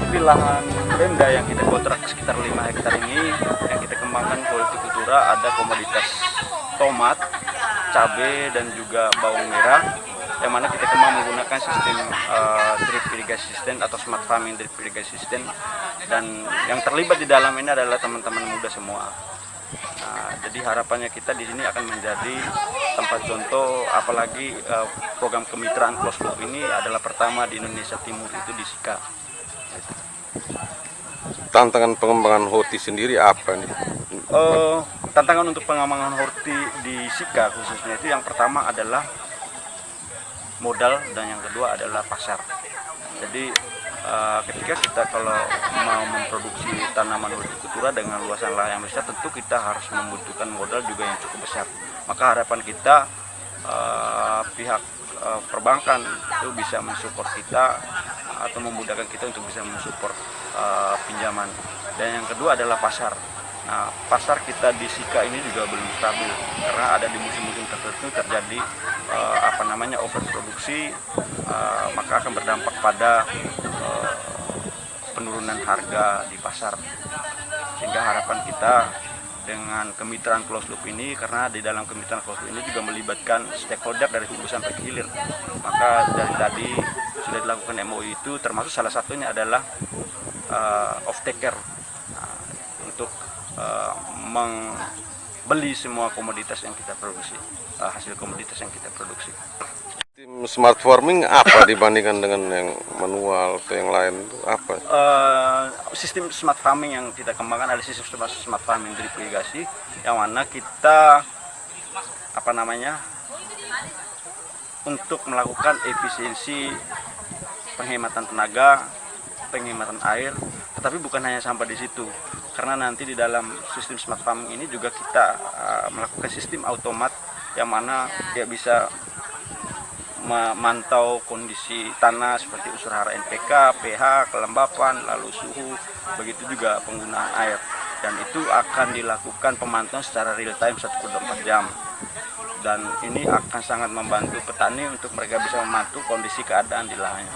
di lahan Pemda yang kita kontrak sekitar 5 hektar ini, yang kita kembangkan hortikultura, ada komoditas tomat, cabai, dan juga bawang merah, yang mana kita kembang menggunakan sistem drip irrigation system atau smart farming drip irrigation system, dan yang terlibat di dalam ini adalah teman-teman muda semua. Nah, jadi harapannya kita di sini akan menjadi tempat contoh, apalagi program kemitraan closed loop ini adalah pertama di Indonesia Timur itu di Sika. Tantangan pengembangan horti sendiri apa nih? Tantangan untuk pengembangan horti di Sika khususnya itu yang pertama adalah modal, dan yang kedua adalah pasar. Jadi ketika kita kalau mau memproduksi tanaman hortikultura dengan luasan lahan yang besar, tentu kita harus membutuhkan modal juga yang cukup besar. Maka harapan kita pihak perbankan itu bisa mensupport kita atau memudahkan kita untuk bisa mensupport pinjaman. Dan yang kedua adalah pasar. Nah, pasar kita di Sika ini juga belum stabil karena ada di musim-musim tertentu terjadi overproduksi, maka akan berdampak pada penurunan harga di pasar. Sehingga harapan kita dengan kemitraan closed loop ini, karena di dalam kemitraan closed loop ini juga melibatkan stakeholder dari hulu sampai ke hilir, maka dari tadi sudah dilakukan MOU itu, termasuk salah satunya adalah off-taker untuk membeli semua komoditas yang kita produksi, hasil komoditas yang kita produksi. Tim smart farming apa dibandingkan dengan yang manual atau yang lain itu apa? Sistem smart farming yang kita kembangkan adalah sistem smart farming drip irigasi, yang mana kita untuk melakukan efisiensi penghematan tenaga, penghematan air, tetapi bukan hanya sampai di situ. Karena nanti di dalam sistem smart farming ini juga kita melakukan sistem automat, yang mana dia bisa memantau kondisi tanah seperti unsur hara NPK, pH, kelembapan, lalu suhu, begitu juga penggunaan air. Dan itu akan dilakukan pemantauan secara real time 1/24 jam. Dan ini akan sangat membantu petani untuk mereka bisa memantau kondisi keadaan di lahannya.